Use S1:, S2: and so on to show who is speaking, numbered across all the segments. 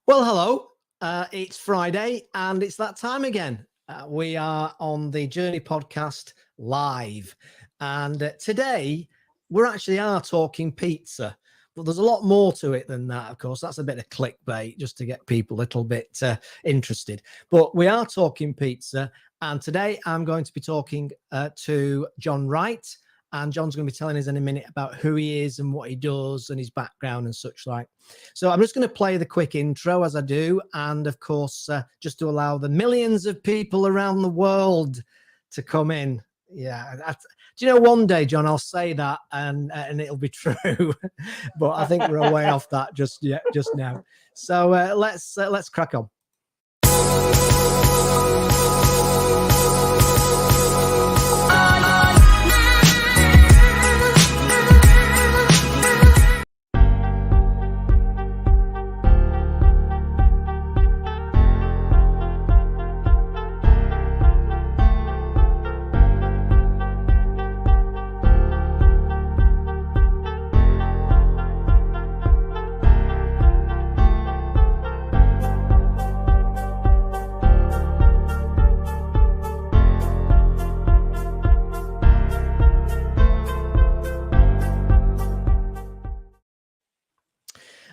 S1: Well, hello. It's Friday and it's that time again. We are on the Journey podcast live. And today we actually are talking pizza. But there's a lot more to it than that, of course. That's a bit of clickbait just to get people a little bit interested. But we are talking pizza. And today I'm going to be talking to John Wright. And John's going to be telling us in a minute about who he is and what he does and his background and such like. So I'm just going to play the quick intro as I do. And of course, just to allow the millions of people around the world to come in. Yeah. Do you know, one day, John, I'll say that and it'll be true. But I think we're away off that just now. So let's crack on.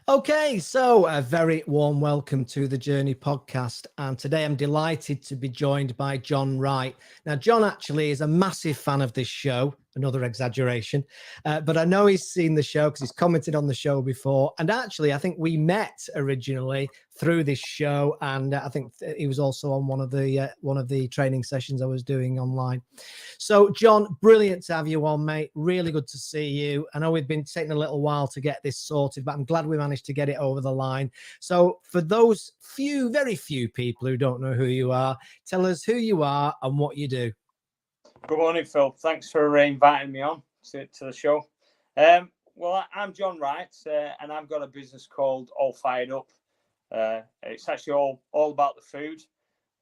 S1: Okay, so a very warm welcome to the Journey podcast. And today I'm delighted to be joined by John Wright. Now, John actually is a massive fan of this show, another exaggeration, but I know he's seen the show because he's commented on the show before. And actually, I think we met originally through this show, and I think he was also on one of the training sessions I was doing online. So, John, brilliant to have you on, mate. Really good to see you. I know we've been taking a little while to get this sorted, but I'm glad we managed to get it over the line. So, for those very few people who don't know who you are, tell us who you are and what you do.
S2: Good morning, Phil. Thanks for inviting me on to the show. Well, I'm John Wright, and I've got a business called All Fired Up. It's actually all about the food.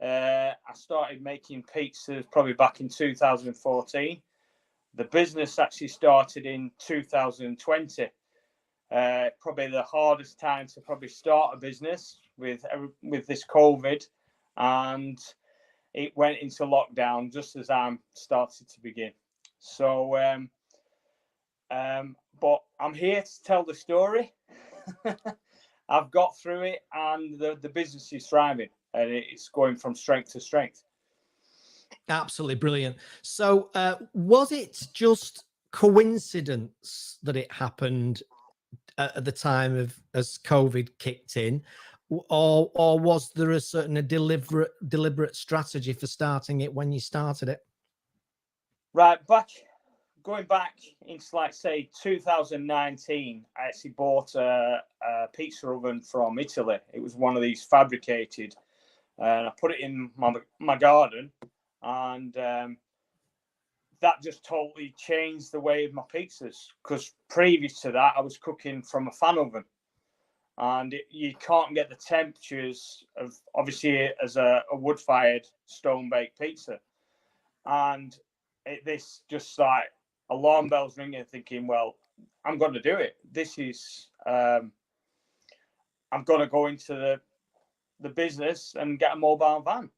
S2: I started making pizzas probably back in 2014. The business actually started in 2020. Probably the hardest time to probably start a business with this COVID, and it went into lockdown just as I started to begin. So, but I'm here to tell the story. I've got through it, and the business is thriving, and it's going from strength to strength.
S1: Absolutely brilliant. So, was it just coincidence that it happened at the time as COVID kicked in, or was there a certain deliberate strategy for starting it when you started it?
S2: Right, going back into, like, say 2019, I actually bought a pizza oven from Italy. It was one of these fabricated, and I put it in my garden, and that just totally changed the way of my pizzas, because previous to that I was cooking from a fan oven, and you can't get the temperatures of, obviously, as a wood-fired stone-baked pizza. And this just, like, alarm bells ringing, thinking, well, I'm going to do it. This is, I'm going to go into the business and get a mobile van,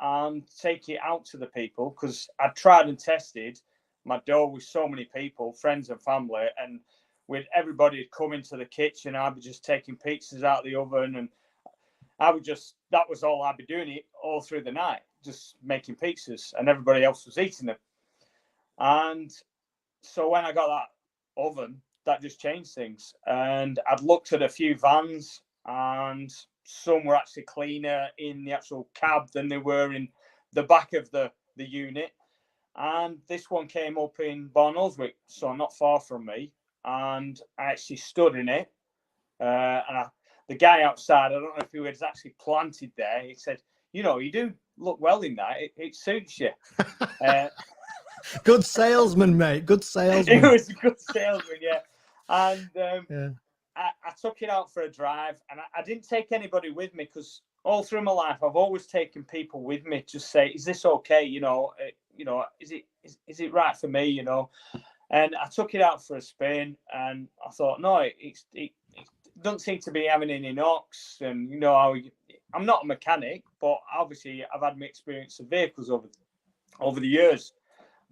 S2: and take it out to the people, because I tried and tested my dough with so many people, friends and family, and with everybody come into the kitchen, I'd be just taking pizzas out of the oven, and that was all I'd be doing it all through the night, just making pizzas, and everybody else was eating them. And so when I got that oven, that just changed things. And I'd looked at a few vans, and some were actually cleaner in the actual cab than they were in the back of the unit. And this one came up in Barnoldswick, so not far from me. And I actually stood in it. The guy outside, I don't know if he was actually planted there, he said, you do look well in that. It suits you.
S1: Good salesman, mate. Good salesman.
S2: It was a good salesman, yeah. And I took it out for a drive, and I didn't take anybody with me, because all through my life I've always taken people with me to say, is this okay? Is it right for me? And I took it out for a spin, and I thought, no, don't seem to be having any knocks. And, you know, I'm not a mechanic, but obviously I've had my experience of vehicles over the years.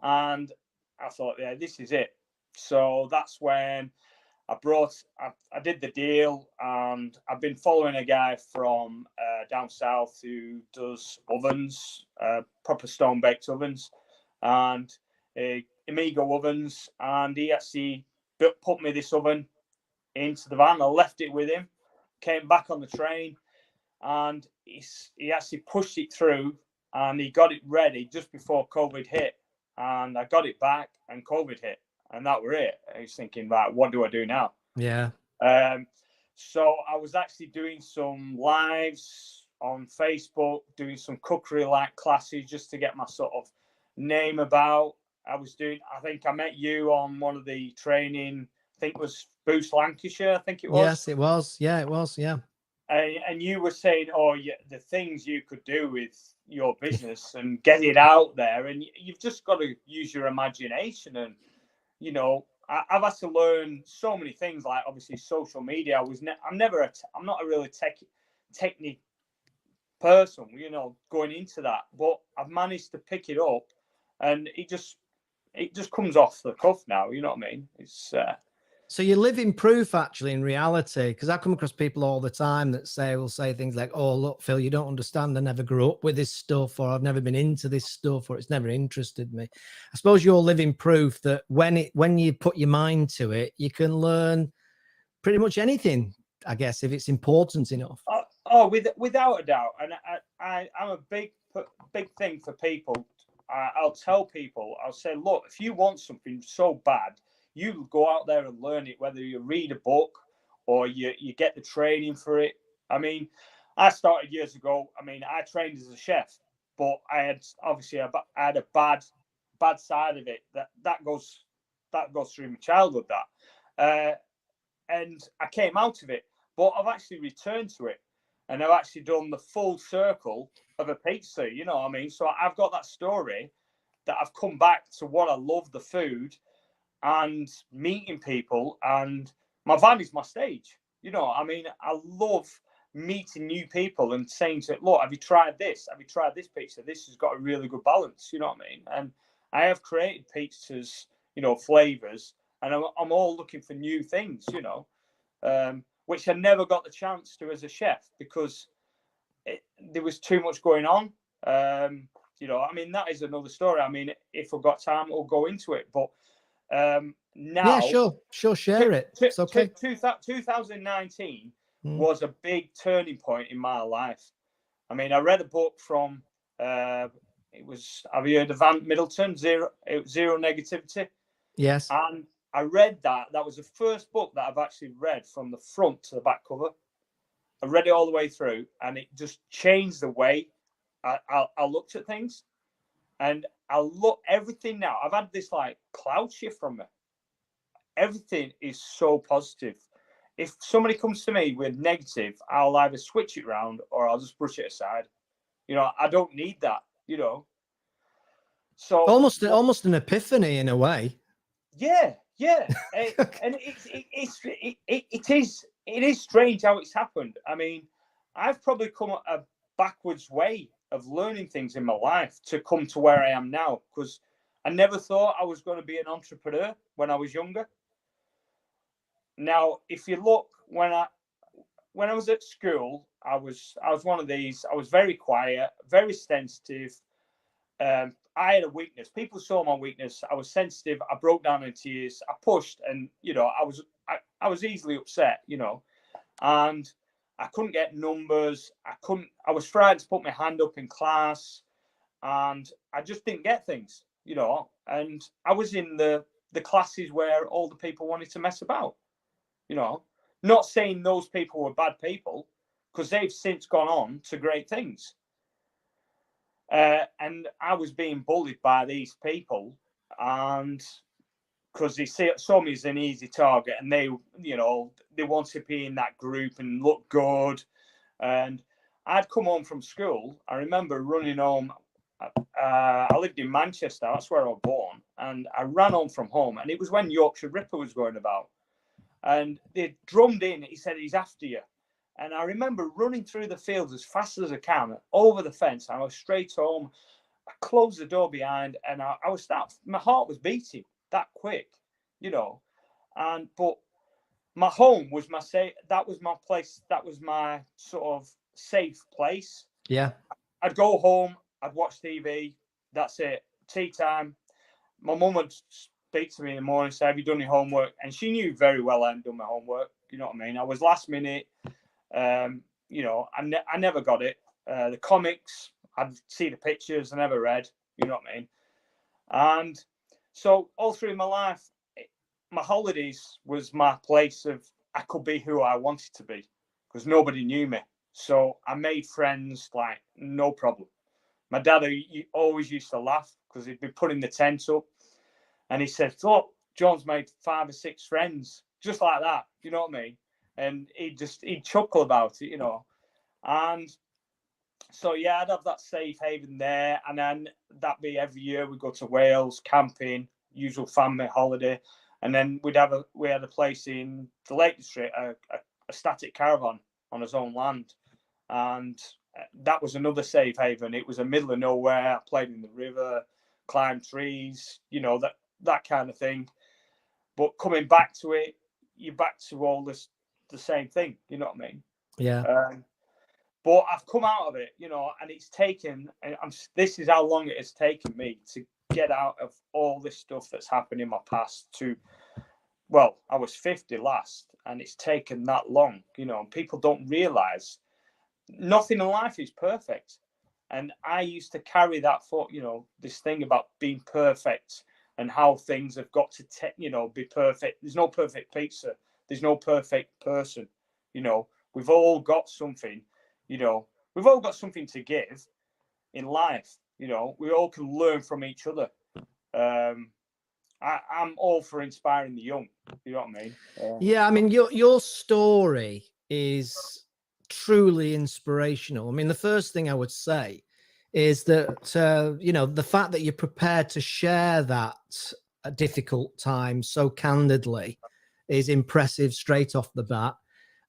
S2: And I thought, yeah, this is it. So that's when I did the deal, and I've been following a guy from down south who does ovens, proper stone baked ovens, and Amigo ovens, and he actually put me this oven into the van. I left it with him, came back on the train, and he actually pushed it through, and he got it ready just before COVID hit, and I got it back, and COVID hit, and that were it. I was thinking, right, what do I do now?
S1: Yeah.
S2: So I was actually doing some lives on Facebook, doing some cookery like classes just to get my sort of name about. I think I met you on one of the training, I think it was Boost Lancashire, I think it was.
S1: Yes, it was. Yeah, it was. Yeah.
S2: And you were saying, oh, yeah, the things you could do with your business and get it out there. And you've just got to use your imagination. And, you know, I've had to learn so many things, like obviously social media. I'm not a really technique person, you know, going into that, but I've managed to pick it up, and it just comes off the cuff now. You know what I mean? It's
S1: So you're living proof, actually, in reality, because I come across people all the time that will say things like, oh, look, Phil, you don't understand. I never grew up with this stuff, or I've never been into this stuff, or it's never interested me. I suppose you're living proof that when you put your mind to it, you can learn pretty much anything, I guess, if it's important enough.
S2: Without a doubt. And I'm a big thing for people. I'll tell people, I'll say, look, if you want something so bad, you go out there and learn it, whether you read a book or you get the training for it. I mean, I started years ago. I mean, I trained as a chef, but I had a bad side of it. That goes through my childhood. And I came out of it, but I've actually returned to it, and I've actually done the full circle of a pizza. You know what I mean? So I've got that story that I've come back to what I love, the food and meeting people, and my van is my stage. You know, I mean, I love meeting new people and saying to it, look, have you tried this? Have you tried this pizza? This has got a really good balance. You know what I mean? And I have created pizzas, you know, flavors, and I'm all looking for new things, you know, which I never got the chance to as a chef because there was too much going on. You know, I mean, that is another story. I mean, if we've got time, we'll go into it. But now,
S1: yeah, sure, share it. It's okay.
S2: 2019 was a big turning point in my life. I mean, I read a book from have you heard of Van Middleton, Zero Negativity?
S1: Yes.
S2: And I read that. That was the first book that I've actually read from the front to the back cover. I read it all the way through, and it just changed the way I looked at things. And I look everything now. I've had this like cloud shift from me. Everything is so positive. If somebody comes to me with negative, I'll either switch it around or I'll just brush it aside. You know, I don't need that. You know, so
S1: almost an epiphany in a way.
S2: Yeah, and it is strange how it's happened. I mean, I've probably come a backwards way of learning things in my life to come to where I am now, because I never thought I was going to be an entrepreneur when I was younger. Now, if you look, when I was at school, I was one of these. I was very quiet, very sensitive. I had a weakness. People saw my weakness. I was sensitive. I broke down in tears. I pushed, and you know, I was easily upset. You know, and I couldn't get numbers. I was frightened to put my hand up in class, and I just didn't get things. You know, and I was in the classes where all the people wanted to mess about. You know, not saying those people were bad people, because they've since gone on to great things. And I was being bullied by these people, and because they saw me as an easy target, and they, you know, they wanted to be in that group and look good. And I'd come home from school. I remember running home. I lived in Manchester. That's where I was born. And I ran home from home, and it was when Yorkshire Ripper was going about. and they drummed in. He said, he's after you. And I remember running through the fields as fast as I can over the fence. I was straight home. I closed the door behind, and my heart was beating that quick, you know. But my home was that was my place. That was my sort of safe place.
S1: Yeah.
S2: I'd go home, I'd watch TV. That's it. Tea time. My mum would speak to me in the morning, say, have you done your homework? And she knew very well I hadn't done my homework. You know what I mean? I was last minute. You know, I never got it. The comics, I'd see the pictures, I never read. You know what I mean? And so all through my life, my holidays was my place of I could be who I wanted to be because nobody knew me. So I made friends like no problem. My dad he always used to laugh because he'd be putting the tent up and he said, look, John's made 5 or 6 friends just like that. You know what I mean? And he'd chuckle about it, you know. And so, yeah, I'd have that safe haven there. And then that'd be every year we'd go to Wales, camping, usual family holiday. And then we had a place in the Lake District, a static caravan on his own land. And that was another safe haven. It was a middle of nowhere. I played in the river, climbed trees, you know, that kind of thing. But coming back to it, you're back to all this, the same thing. You know what I mean?
S1: Yeah.
S2: But I've come out of it, you know, and it's taken, this is how long it has taken me to get out of all this stuff that's happened in my past well, I was 50 last, and it's taken that long, you know, and people don't realize nothing in life is perfect. And I used to carry that for, you know, this thing about being perfect and how things have got to, you know, be perfect. There's no perfect pizza. There's no perfect person. You know, we've all got something, you know, we've all got something to give in life. You know, we all can learn from each other. I'm all for inspiring the young. You know what I mean?
S1: Yeah, I mean, your story is truly inspirational. I mean, the first thing I would say is that you know, the fact that you're prepared to share that difficult time so candidly is impressive straight off the bat.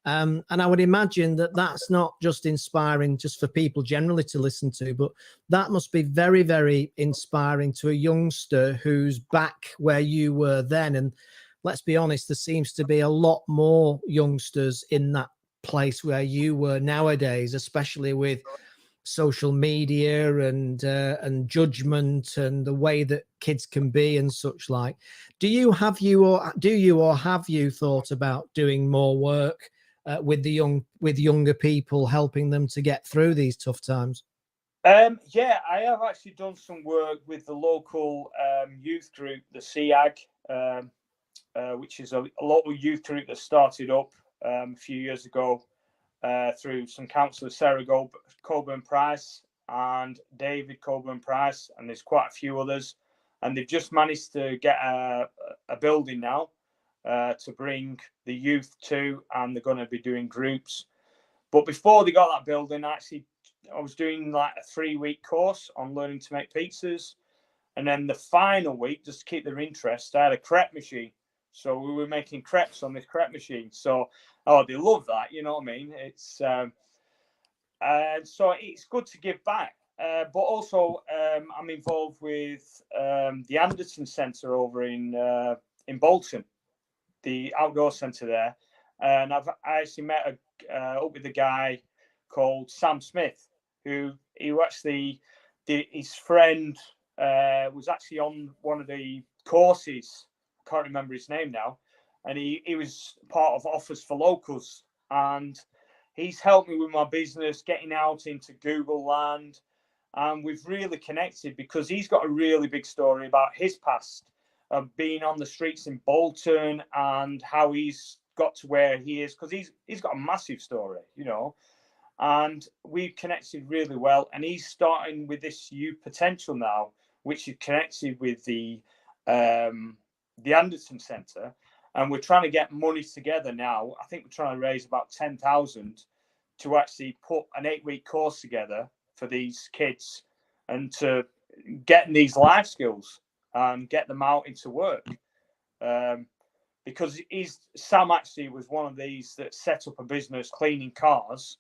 S1: And I would imagine that that's not just inspiring just for people generally to listen to, but that must be very, very inspiring to a youngster who's back where you were then. And let's be honest, there seems to be a lot more youngsters in that place where you were nowadays, especially with social media and judgment and the way that kids can be and such like. Do you have you thought about doing more work with younger people, helping them to get through these tough times?
S2: Yeah, I have actually done some work with the local youth group, the SEAG, which is a local youth group that started up a few years ago through some councillors, Sarah Coburn-Price and David Coburn-Price, and there's quite a few others. And they've just managed to get a building now to bring the youth to, and they're going to be doing groups. But before they got that building, I was doing like a 3-week course on learning to make pizzas. And then the final week, just to keep their interest, I had a crepe machine. So we were making crepes on this crepe machine. So, they love that, you know what I mean? It's so it's good to give back. But also, I'm involved with the Anderson Centre over in Bolton, the outdoor centre there. And I actually met up with a guy called Sam Smith, his friend was actually on one of the courses. I can't remember his name now. And he was part of Offers for Locals. And he's helped me with my business, getting out into Google land. And we've really connected because he's got a really big story about his past of being on the streets in Bolton and how he's got to where he is, because he's got a massive story, you know. And we've connected really well. And he's starting with this Youth Potential now, which is connected with the Anderson Centre. And we're trying to get money together now. I think we're trying to raise about 10,000 to actually put an 8-week course together for these kids and to get these life skills and get them out into work. because Sam actually was one of these that set up a business cleaning cars,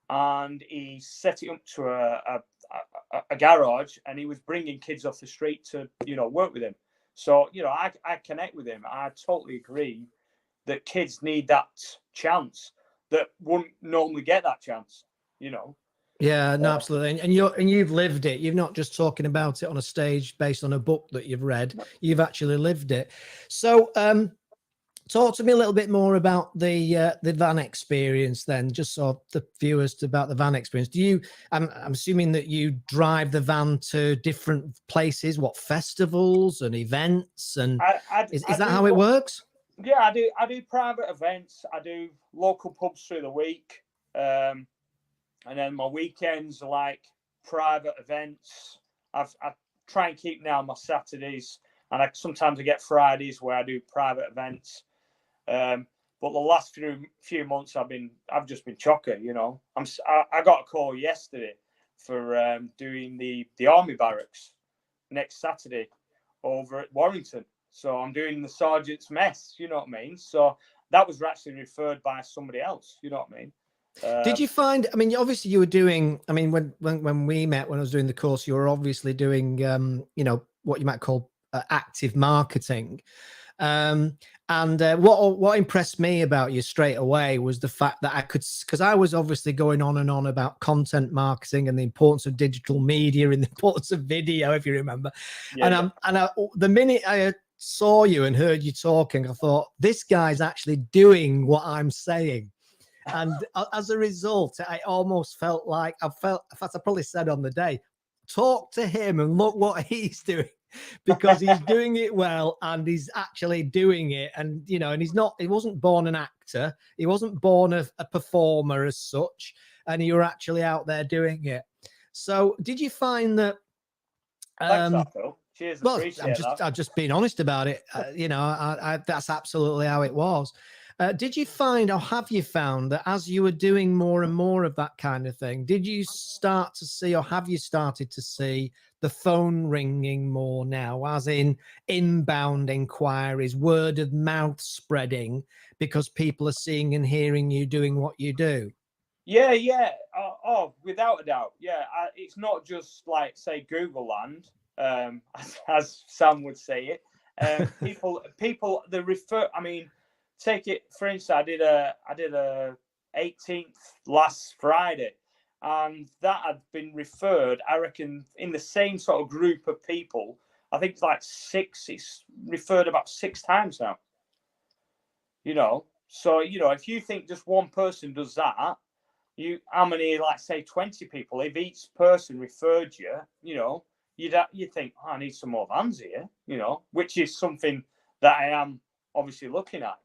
S2: and he set it up to a garage, and he was bringing kids off the street to, work with him. So, I connect with him. I totally agree that kids need that chance that wouldn't normally get that chance,
S1: Yeah, no, absolutely. And you've lived it. You're not just talking about it on a stage based on a book that you've read. You've actually lived it. So, talk to me a little bit more about the van experience, then, just so the viewers about the van experience. I'm assuming that you drive the van to different places, what festivals and events, and is that how it works?
S2: Yeah, I do private events. I do local pubs through the week. And then my weekends are like private events. I try and keep now my Saturdays, and sometimes I get Fridays where I do private events. But the last few months I've just been chocker. I got a call yesterday for doing the army barracks next Saturday over at Warrington. So I'm doing the sergeant's mess. You know what I mean? So that was actually referred by somebody else. You know what I mean?
S1: Did you find, obviously you were doing, when we met, when I was doing the course, you were obviously doing, what you might call active marketing. And what impressed me about you straight away was the fact that because I was obviously going on and on about content marketing and the importance of digital media and the importance of video, if you remember. Yeah, the minute I saw you and heard you talking, I thought, this guy's actually doing what I'm saying. And as a result, I almost felt like in fact, I probably said on the day, talk to him and look what he's doing, because he's doing it well and he's actually doing it. And, and he wasn't born an actor. He wasn't born a performer as such. And you were actually out there doing it. So did you find that?
S2: Thanks, Phil. Cheers.
S1: Well,
S2: that.
S1: I'm just being honest about it. That's absolutely how it was. Did you find, or have you found, that as you were doing more and more of that kind of thing, did you start to see, or have you started to see the phone ringing more now, as in inbound inquiries, word of mouth spreading because people are seeing and hearing you doing what you do?
S2: Yeah. Without a doubt. Yeah, it's not just like, say, Google land, as Sam would say it. People they refer. Take it for instance. I did a 18th last Friday, and that had been referred, I reckon, in the same sort of group of people. I think it's like 6. It's referred about 6 times now. So if you think just one person does that, how many, like, say, 20 people, if each person referred you, you'd think, I need some more vans here, which is something that I am obviously looking at,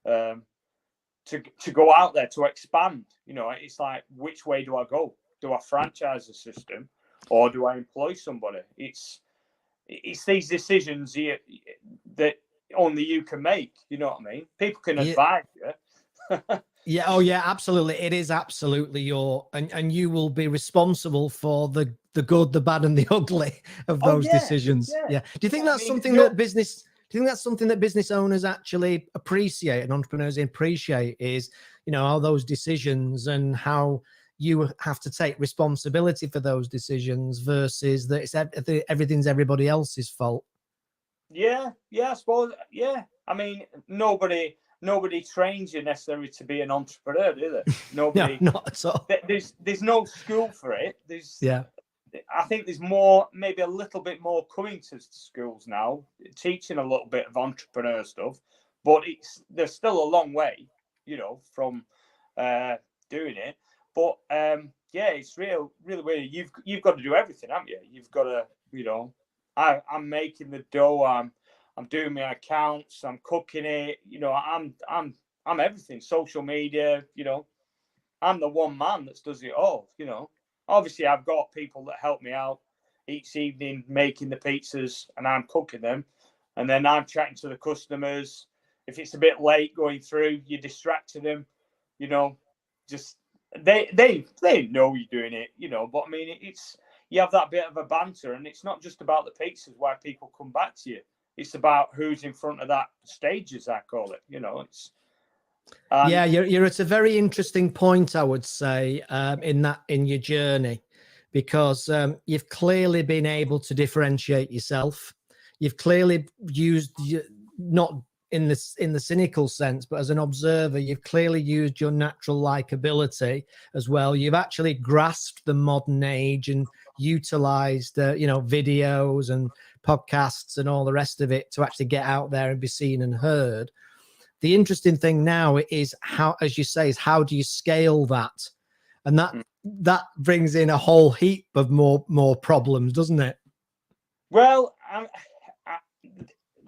S2: to go out there, to expand. It's like, which way do I go? Do I franchise the system, or do I employ somebody? It's these decisions here that only you can make. You know what I mean? People can advise you.
S1: Yeah. Oh, yeah. Absolutely. It is absolutely and you will be responsible for the good, the bad, and the ugly of those decisions. Yeah. Do you think that's something that business? Do you think that's something that business owners actually appreciate and entrepreneurs appreciate? Is all those decisions and how you have to take responsibility for those decisions versus that it's everything's everybody else's fault?
S2: Yeah. I suppose. Yeah. Nobody trains you necessarily to be an entrepreneur, do they? Nobody.
S1: No, not at all.
S2: There's no school for it. I think there's more, maybe a little bit more coming to schools now, teaching a little bit of entrepreneur stuff, but there's still a long way, from doing it. But it's really weird. You've got to do everything, haven't you? You've got to, I'm making the dough. I'm doing my accounts. I'm cooking it. I'm everything. Social media. I'm the one man that does it all. Obviously, I've got people that help me out each evening making the pizzas, and I'm cooking them, and then I'm chatting to the customers. If it's a bit late going through, you're distracting them. Just they know you're doing it. But it's, you have that bit of a banter, and it's not just about the pizzas why people come back to you. It's about who's in front of that stage, as I call it. You know, it's
S1: yeah, you're at a very interesting point, I would say, in your journey, because you've clearly been able to differentiate yourself. You've clearly used not in the cynical sense, but as an observer, you've clearly used your natural likability as well. You've actually grasped the modern age and utilized, videos and podcasts and all the rest of it to actually get out there and be seen and heard. The interesting thing now is how, as you say, is how do you scale that? And that brings in a whole heap of more problems, doesn't it?
S2: Well,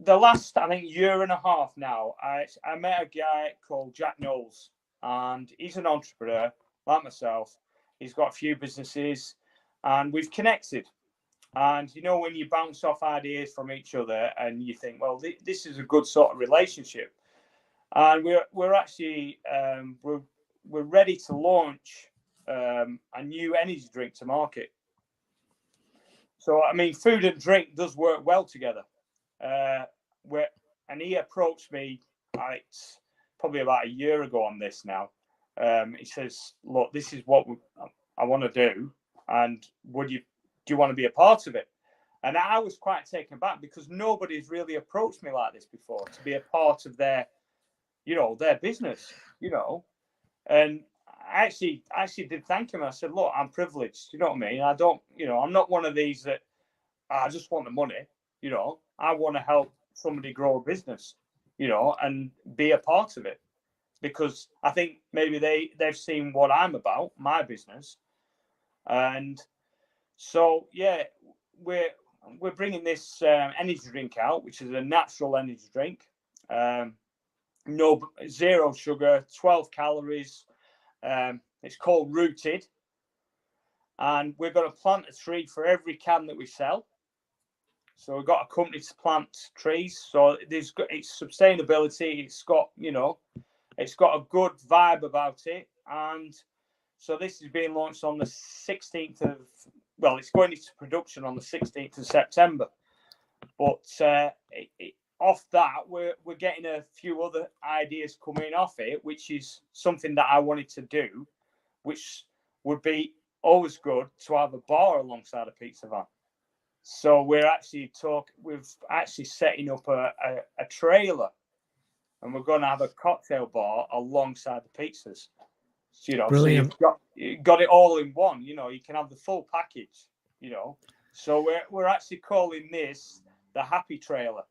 S2: the last, I think, year and a half now, I met a guy called Jack Knowles, and he's an entrepreneur like myself. He's got a few businesses, and we've connected. And you know, when you bounce off ideas from each other, and you think, well, this is a good sort of relationship. And we're actually we're ready to launch a new energy drink to market. So I mean, food and drink does work well together. And he approached me probably about a year ago on this now. He says, "Look, this is what I want to do, and do you want to be a part of it?" And I was quite taken back because nobody's really approached me like this before to be a part of their business, and I actually did thank him. I said, look, I'm privileged. You know what I mean? I don't, I'm not one of these that I just want the money. I want to help somebody grow a business, and be a part of it, because I think maybe they've seen what I'm about, my business. And so, yeah, we're bringing this energy drink out, which is a natural energy drink. No, zero sugar, 12 calories. It's called Rooted, and we're going to plant a tree for every can that we sell. So we've got a company to plant trees. So it's sustainability. It's got a good vibe about it. And so this is being launched on the 16th of, it's going into production on the 16th of September. But off that, we're getting a few other ideas coming off it, which is something that I wanted to do, which would be always good to have a bar alongside a pizza van. So we're actually setting up a trailer, and we're going to have a cocktail bar alongside the pizzas.
S1: Brilliant.
S2: So you've got it all in one. You can have the full package. So we're actually calling this the Happy Trailer.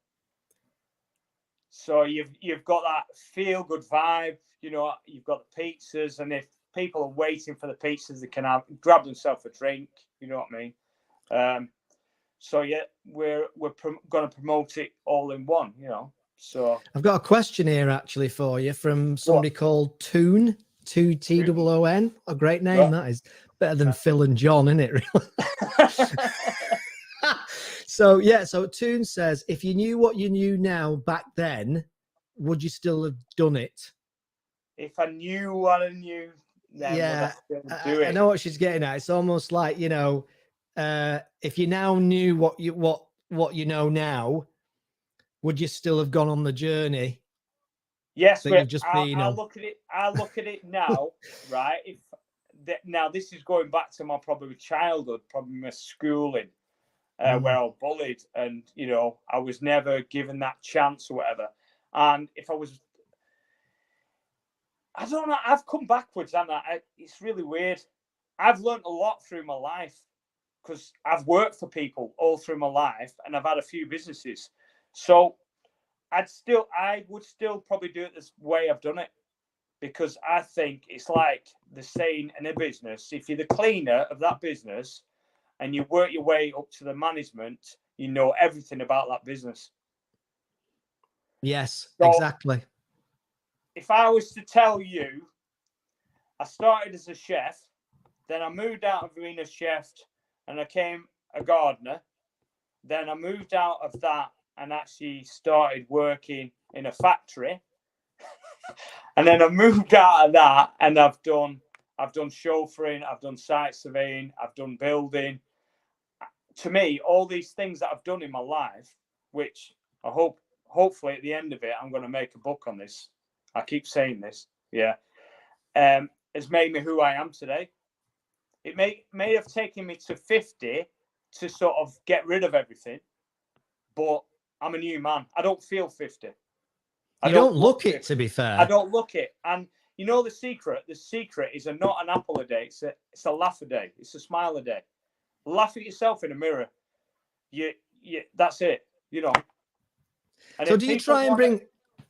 S2: So you've got that feel good vibe. You've got the pizzas, and if people are waiting for the pizzas, they can grab themselves a drink. You know what I mean? So yeah, we're going to promote it all in one. So
S1: I've got a question here actually for you from somebody called Toon, Toon. A great name that is. Better than Phil and John, isn't it? Really. So Toon says, if you knew what you knew now back then, would you still have done it?
S2: If I knew what I knew then,
S1: yeah,
S2: would I still do it?
S1: I know what she's getting at. It's almost like, if you now knew what you know now, would you still have gone on the journey?
S2: Yes,
S1: that
S2: but
S1: you've just been
S2: I
S1: on?
S2: look at it now, right? Now this is going back to my probably childhood, probably my schooling, where I was bullied, and I was never given that chance or whatever. And if I don't know, I've come backwards, and it's really weird. I've learned a lot through my life because I've worked for people all through my life, and I've had a few businesses. So I would still probably do it this way I've done it, because I think it's like the saying in a business: if you're the cleaner of that business and you work your way up to the management, you know everything about that business.
S1: Yes,
S2: So
S1: exactly.
S2: if I was to tell you, I started as a chef, then I moved out of being a chef and I became a gardener. Then I moved out of that and actually started working in a factory. And then I moved out of that and I've done chauffeuring, I've done site surveying, I've done building. To me, all these things that I've done in my life, which hopefully at the end of it, I'm going to make a book on this. I keep saying this. Yeah. Has made me who I am today. It may have taken me to 50 to sort of get rid of everything, but I'm a new man. I don't feel 50.
S1: You don't look it, to be fair.
S2: I don't look it. And you know the secret? The secret is not an apple a day. It's a laugh a day. It's a smile a day. Laugh at yourself in a mirror. That's it. You know. And
S1: so do you try and bring?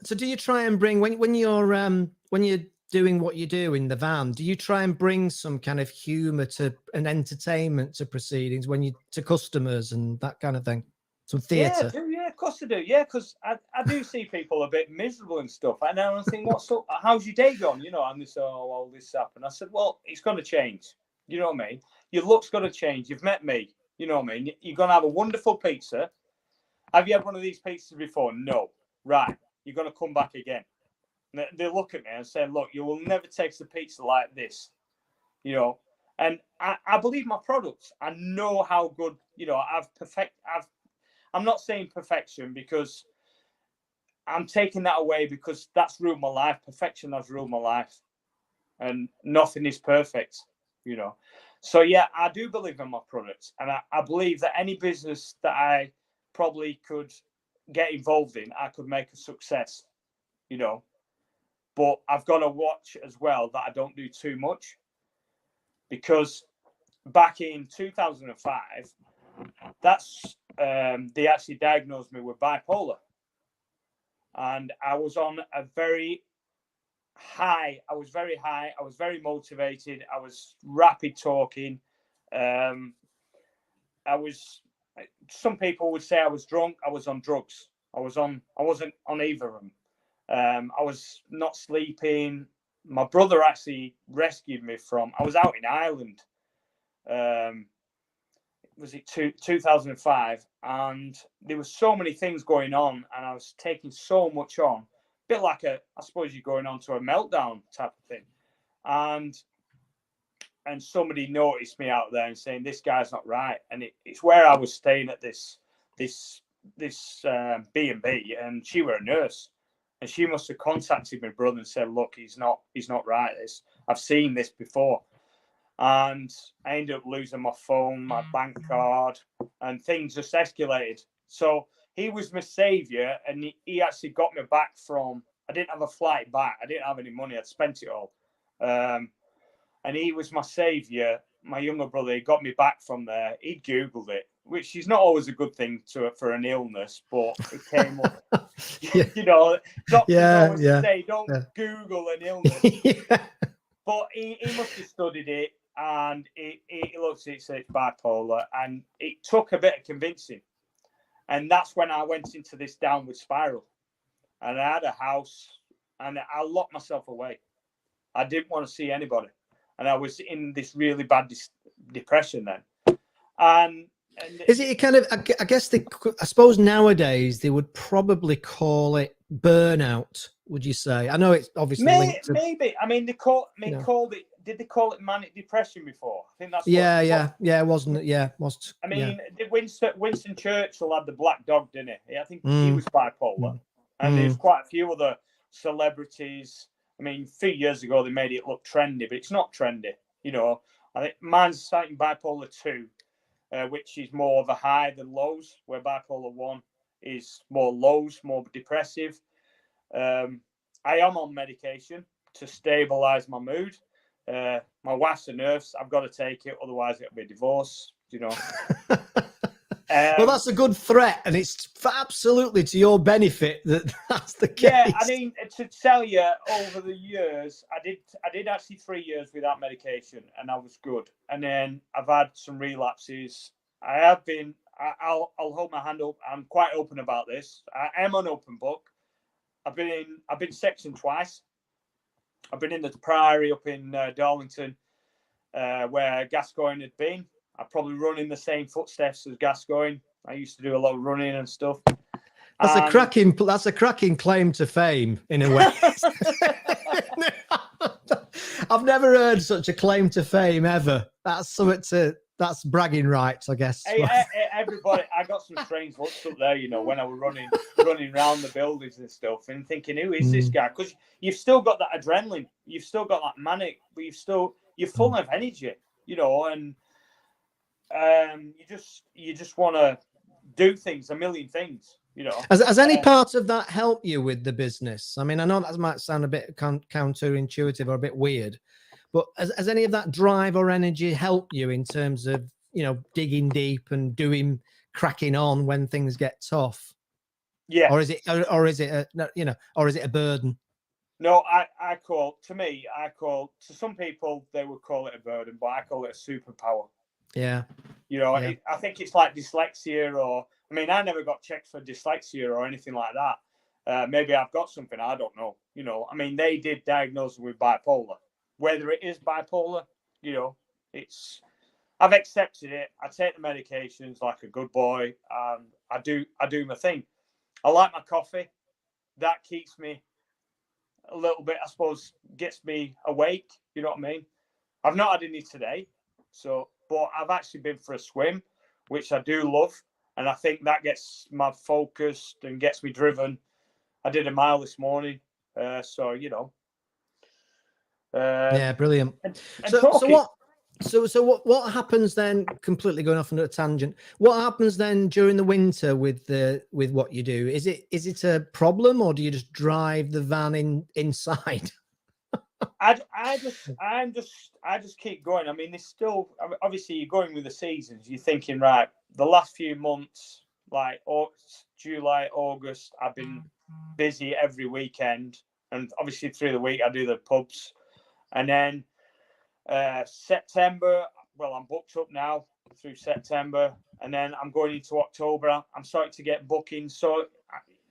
S1: So do you try and bring when you're doing what you do in the van? Do you try and bring some kind of humour to and entertainment to proceedings to customers and that kind of thing? Some theatre.
S2: Yeah, of course I do. Yeah, because I do see people a bit miserable and stuff. And I think, what's up? How's your day gone? You know, and this, all this happened. I said, well, it's going to change. You know what I mean? Your look's going to change. You've met me. You know what I mean? You're going to have a wonderful pizza. Have you had one of these pizzas before? No. Right. You're going to come back again. And they look at me and say, look, you will never taste a pizza like this. You know, and I believe my products. I know how good, you know, I'm not saying perfection because I'm taking that away because that's ruined my life. Perfection has ruined my life. And nothing is perfect, you know. So, yeah, I do believe in my products. And I believe that any business that I probably could get involved in, I could make a success, you know. But I've got to watch as well that I don't do too much. Because back in 2005, they actually diagnosed me with bipolar. And I was on a very high. I was very high. I was very motivated. I was rapid talking. Some people would say I was drunk. I was on drugs. I wasn't on either of them. I was not sleeping. My brother actually rescued me I was out in Ireland. Was it 2005? And there were so many things going on, and I was taking so much on. A bit like I suppose you're going on to a meltdown type of thing. And somebody noticed me out there and saying, this guy's not right. And it's where I was staying at this B&B, and she were a nurse. And she must have contacted my brother and said, look, he's not right. I've seen this before. And I ended up losing my phone, my bank card, and things just escalated. So he was my saviour, and he actually got me back from, I didn't have a flight back. I didn't have any money. I'd spent it all. And he was my saviour. My younger brother, he got me back from there. He Googled it, which is not always a good thing for an illness, but it came up. You know, doctors always say, don't Google an illness. But he must have studied it, and he looks at it, says it's bipolar, and it took a bit of convincing. And that's when I went into this downward spiral. And I had a house, and I locked myself away. I didn't want to see anybody. And I was in this really bad depression then. And
S1: is it a kind of, I guess, I suppose nowadays they would probably call it burnout, would you say? I know it's obviously
S2: maybe. I mean, called it, did they call it manic depression before? I think that's
S1: wasn't it? Yeah, was.
S2: I mean, Winston Churchill had the black dog, didn't he? I think he was bipolar. And there's quite a few other celebrities. I mean, a few years ago, they made it look trendy, but it's not trendy. You know, I think mine's citing bipolar 2, which is more of a high than lows, where bipolar 1 is more lows, more depressive. I am on medication to stabilize my mood. My wife's a nurse. I've got to take it, otherwise it'll be a divorce, you know.
S1: Well, that's a good threat, and it's absolutely to your benefit that's the case.
S2: Yeah, I mean, to tell you, over the years, I did actually 3 years without medication, and I was good. And then I've had some relapses. I'll hold my hand up. I'm quite open about this. I am an open book. I've been sectioned twice. I've been in the Priory up in Darlington, where Gascoigne had been. I probably run in the same footsteps as Gascoigne. I used to do a lot of running and stuff.
S1: That's a cracking claim to fame, in a way. I've never heard such a claim to fame ever. That's something that's bragging rights, I guess.
S2: Everybody, I got some strange looks up there, when I was running around the buildings and stuff, and thinking, who is this guy? Because you've still got that adrenaline, you've still got that manic, but you're full of energy, and you just want to do things, a million things,
S1: Has any part of that helped you with the business? I mean, I know that might sound a bit counterintuitive or a bit weird, but has any of that drive or energy helped you in terms of, digging deep and cracking on when things get tough?
S2: Yeah.
S1: Or is it a burden?
S2: No, to some people, they would call it a burden, but I call it a superpower.
S1: Yeah.
S2: I think it's like dyslexia I never got checked for dyslexia or anything like that. Maybe I've got something, I don't know. They did diagnose me with bipolar. Whether it is bipolar, I've accepted it. I take the medications like a good boy. I do my thing. I like my coffee. That keeps me a little bit, I suppose, gets me awake. You know what I mean? I've not had any today, but I've actually been for a swim, which I do love. And I think that gets my focused and gets me driven. I did a mile this morning.
S1: Yeah, brilliant. So what happens then, completely going off on a tangent, what happens then during the winter with what you do? Is it a problem, or do you just drive the van inside?
S2: I just keep going. There's still, obviously you're going with the seasons. You're thinking, right, the last few months, like July, August, I've been busy every weekend, and obviously through the week I do the pubs, and then September, well, I'm booked up now through September, and then I'm going into October. I'm starting to get bookings, so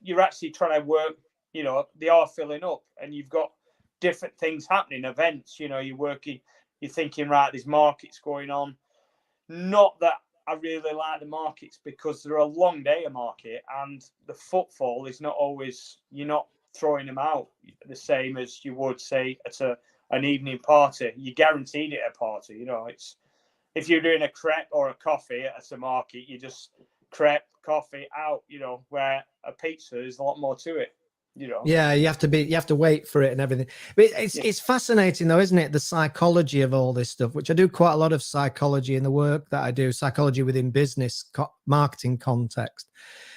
S2: you're actually trying to work. They are filling up, and you've got different things happening, events. You're working, you're thinking, right, there's markets going on. Not that I really like the markets, because they're a long day of market, and the footfall is not always, you're not throwing them out the same as you would say at an evening party. You're guaranteed it at a party. It's, if you're doing a crepe or a coffee at a market, you just crepe, coffee out, where a pizza is a lot more to it.
S1: Yeah, you have to wait for it and everything. But it's fascinating though, isn't it? The psychology of all this stuff, which I do quite a lot of psychology in the work that I do, psychology within business marketing context.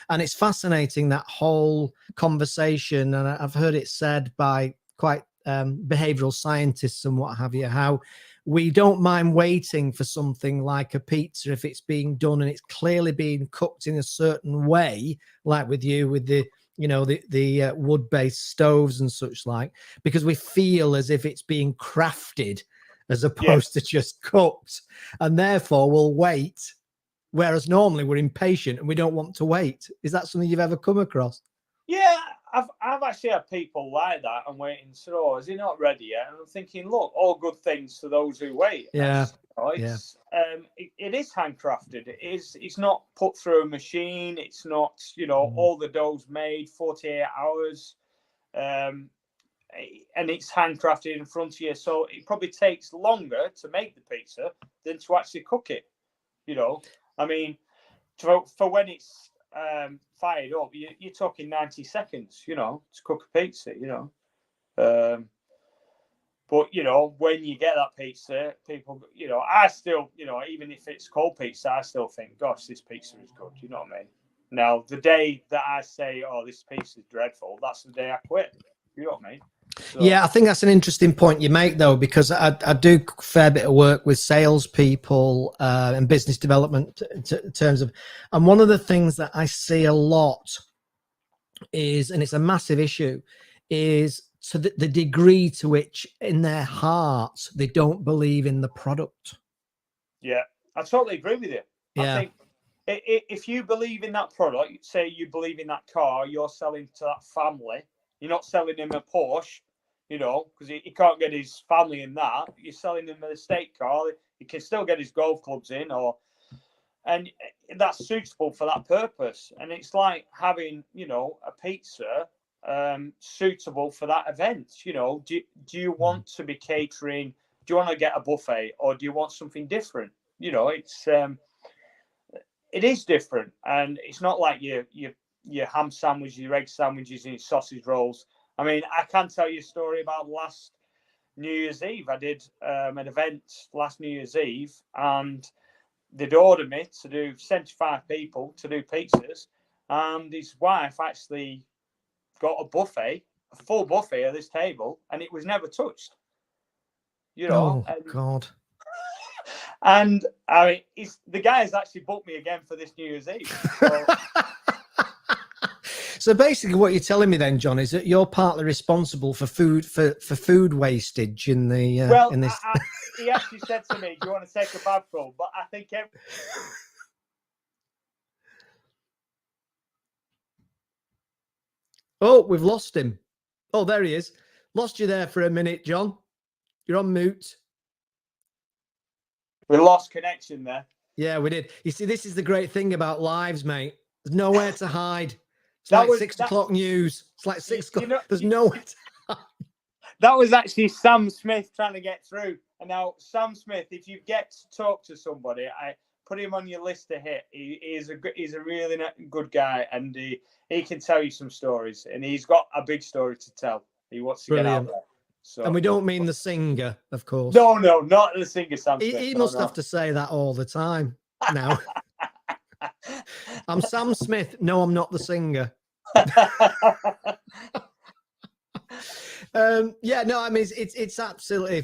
S1: And it's fascinating, that whole conversation. And I've heard it said by quite behavioral scientists and what have you, how we don't mind waiting for something like a pizza if it's being done and it's clearly being cooked in a certain way, like with you, with the wood-based stoves and such like, because we feel as if it's being crafted as opposed to just cooked, and therefore we'll wait, whereas normally we're impatient and we don't want to wait. Is that something you've ever come across?
S2: Yeah, I've actually had people like that and waiting. So, is he not ready yet? And I'm thinking, look, all good things to those who wait.
S1: Yeah.
S2: It is handcrafted. It's not put through a machine. It's not, all the dough's made 48 hours. And it's handcrafted in front of you. So it probably takes longer to make the pizza than to actually cook it. For when it's fired up, you're talking 90 seconds, to cook a pizza, But, when you get that pizza, people, I still, even if it's cold pizza, I still think, gosh, this pizza is good. You know what I mean? Now, the day that I say, oh, this pizza is dreadful, that's the day I quit. You know what I mean? So,
S1: yeah, I think that's an interesting point you make, though, because I do a fair bit of work with salespeople and business development in terms of, and one of the things that I see a lot is, and it's a massive issue, is to the degree to which in their hearts they don't believe in the product.
S2: Yeah, I totally agree with you.
S1: Yeah.
S2: I think if you believe in that product, say you believe in that car, you're selling to that family. You're not selling him a Porsche, because he can't get his family in that. You're selling him an estate car. He can still get his golf clubs in, and that's suitable for that purpose. And it's like having, a pizza suitable for that event. Do you want to be catering? Do you want to get a buffet, or do you want something different? You know, it is different, and it's not like your ham sandwiches, your egg sandwiches, and your sausage rolls. I mean, I can tell you a story about last New Year's Eve. I did an event last New Year's Eve, and they'd ordered me to do 75 people to do pizzas, and his wife actually got a full buffet at this table, and it was never touched. You know,
S1: Oh God.
S2: And I mean, the guy has actually booked me again for this New Year's Eve. So,
S1: so basically, what you're telling me then, John, is that you're partly responsible for food wastage in the in this.
S2: He actually said to me, "Do you want to take a bag full?" But I think
S1: Oh, we've lost him. Oh, there he is. Lost you there for a minute, John. You're on mute.
S2: we lost connection there.
S1: Yeah, we did. You see, this is the great thing about lives, mate. There's nowhere to hide. It's like 6 o'clock news. It's like 6 o'clock. There's nowhere to hide. That
S2: was actually Sam Smith trying to get through. And now, Sam Smith, if you get to talk to somebody, I put him on your list to hit. He's a really good guy, and he can tell you some stories. And he's got a big story to tell. He wants to get out there. So,
S1: and we don't mean the singer, of course.
S2: No, not the singer, Sam Smith.
S1: He must have to say that all the time now. I'm Sam Smith. No, I'm not the singer. Yeah, no, I mean, that's absolutely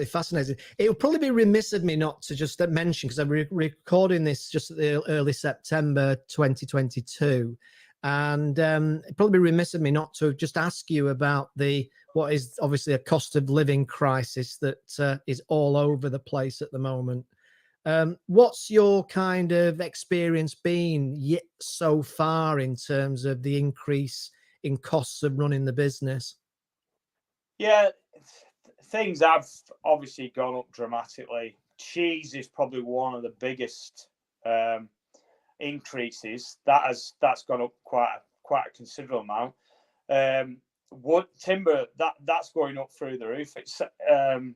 S1: fascinating. It would probably be remiss of me not to just mention, because I'm recording this just at the early September 2022. And it'd probably be remiss of me not to just ask you about what is obviously a cost of living crisis that is all over the place at the moment. What's your kind of experience been yet so far in terms of the increase in costs of running the business?
S2: Yeah, things have obviously gone up dramatically. Cheese is probably one of the biggest increases. That's gone up quite a considerable amount. Wood timber that's going up through the roof. It's and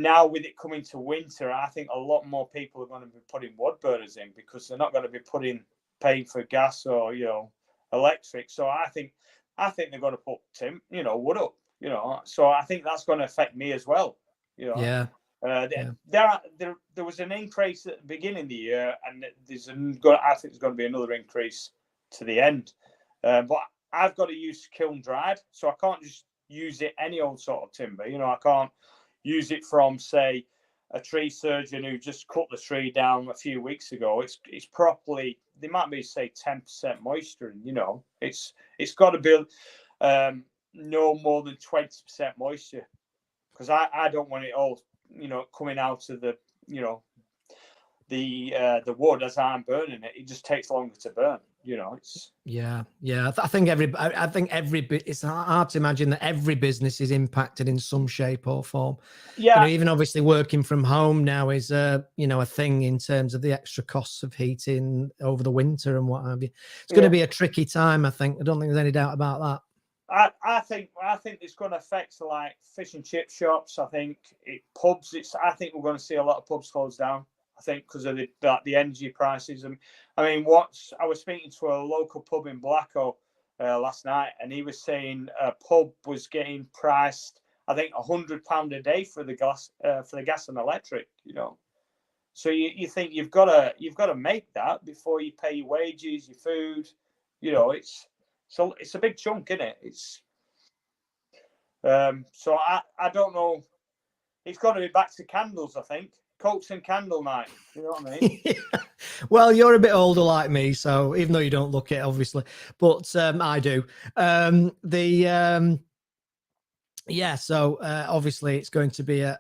S2: now with it coming to winter, I think a lot more people are going to be putting wood burners in, because they're not going to be paying for gas or electric. So I think they're going to put wood up. So I think that's going to affect me as well.
S1: Yeah.
S2: There was an increase at the beginning of the year, and I think there's going to be another increase to the end. But I've got to use kiln dried, so I can't just use it any old sort of timber. I can't use it from, say, a tree surgeon who just cut the tree down a few weeks ago. It's properly. There might be, say, 10% moisture, and it's got to be no more than 20% moisture, because I don't want it all coming out of the the wood as I'm burning it. It just takes longer to burn. It's
S1: I think it's hard to imagine that every business is impacted in some shape or form. Even obviously working from home now is a thing in terms of the extra costs of heating over the winter and what have you. It's going to be a tricky time, I think. I don't think there's any doubt about that.
S2: I think it's going to affect like fish and chip shops. I think pubs. I think we're going to see a lot of pubs close down. I think because of the energy prices. And I mean, I was speaking to a local pub in Blacko last night, and he was saying a pub was getting priced, I think, £100 a day for the gas and electric. So you think you've got to make that before you pay your wages, your food. It's a big chunk, isn't it? So I don't know. It's got to be back to candles, I think. Cokes and candle night. You know what I mean?
S1: Well, you're a bit older like me, so even though you don't look it, obviously, but I do. So obviously it's going to be a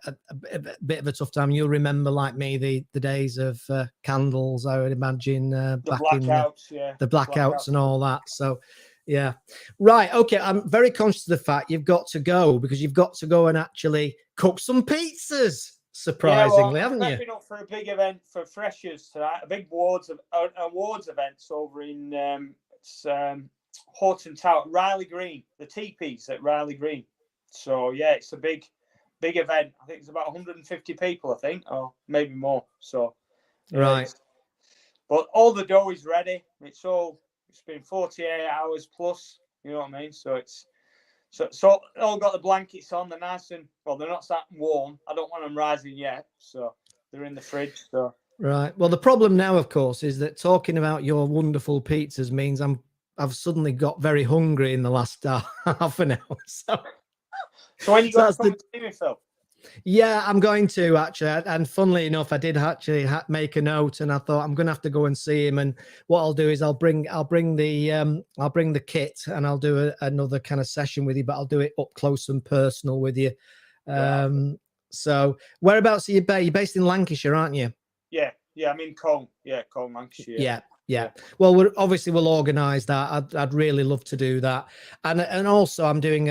S1: bit of a tough time. You'll remember, like me, the days of candles, I would imagine, back
S2: blackouts,
S1: in the blackouts and all that. So, yeah. Right. Okay. I'm very conscious of the fact you've got to go, because you've got to go and actually cook some pizzas, surprisingly, haven't you?
S2: Prepping up for a big event for freshers tonight, a big awards events over in Horton Tower, Riley Green, the teepees at Riley Green. So yeah, it's a big big event. I think it's about 150 people, I think, or maybe more. So,
S1: right.
S2: But all the dough is ready. It's been 48 hours plus. You know what I mean? So it's all got the blankets on. They're nice and they're not that warm. I don't want them rising yet, so they're in the fridge. So
S1: right. Well, the problem now, of course, is that talking about your wonderful pizzas means I've suddenly got very hungry in the last half an hour.
S2: So when you got to come and see me, Phil?
S1: Yeah, I'm going to actually. And funnily enough, I did actually make a note, and I thought I'm going to have to go and see him. And what I'll do is I'll bring the kit, and I'll do another kind of session with you, but I'll do it up close and personal with you. So whereabouts are you based? You're based in Lancashire, aren't you?
S2: Yeah, I'm in Colne. Yeah, Colne, Lancashire.
S1: Yeah. Well, we'll organise that. I'd really love to do that, and also I'm doing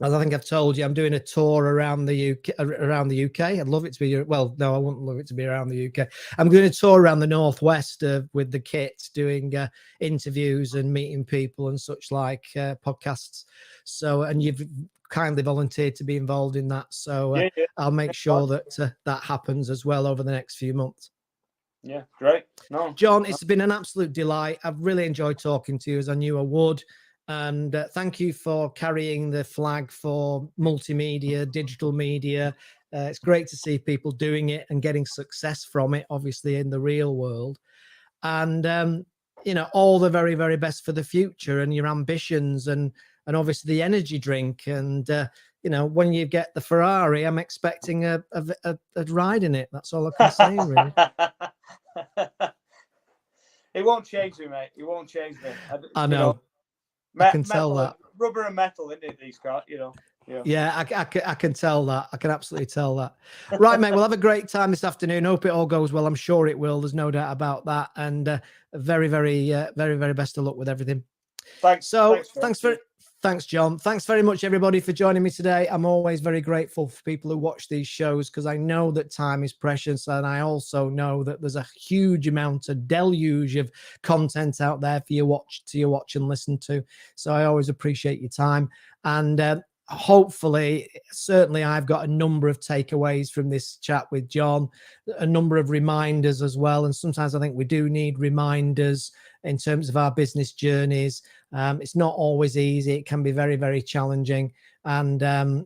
S1: as I think I've told you, I'm doing a tour around the UK. I'd love it to be, well, no, I wouldn't love it to be around the UK. I'm doing a tour around the Northwest with the kit, doing interviews and meeting people and such like podcasts. So, and you've kindly volunteered to be involved in that. So I'll make sure that that happens as well over the next few months.
S2: Yeah, great. No,
S1: John, it's been an absolute delight. I've really enjoyed talking to you, as I knew I would. And thank you for carrying the flag for multimedia, digital media. It's great to see people doing it and getting success from it, obviously, in the real world. And, all the very, very best for the future and your ambitions and obviously the energy drink. And, when you get the Ferrari, I'm expecting a ride in it. That's all I can say, really.
S2: It won't change me, mate. It won't change me.
S1: I know. I can tell that.
S2: Rubber and metal, isn't it, these cars,
S1: Yeah, I can tell that. I can absolutely tell that. Right, mate. We'll have a great time this afternoon. Hope it all goes well. I'm sure it will. There's no doubt about that. And very, very, very, very best of luck with everything.
S2: Thanks.
S1: Thanks, John. Thanks very much, everybody, for joining me today. I'm always very grateful for people who watch these shows because I know that time is precious, and I also know that there's a huge amount, a deluge of content out there for you to watch and listen to. So I always appreciate your time, and hopefully, certainly, I've got a number of takeaways from this chat with John, a number of reminders as well. And sometimes I think we do need reminders in terms of our business journeys. It's not always easy. It can be very, very challenging. And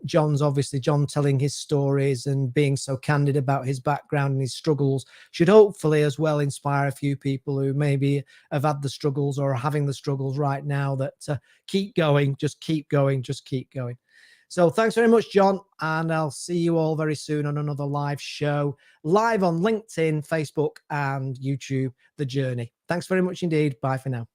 S1: John telling his stories and being so candid about his background and his struggles should hopefully as well inspire a few people who maybe have had the struggles or are having the struggles right now, that keep going, just keep going, just keep going. So thanks very much, John. And I'll see you all very soon on another live show, live on LinkedIn, Facebook, and YouTube, The Journey. Thanks very much indeed. Bye for now.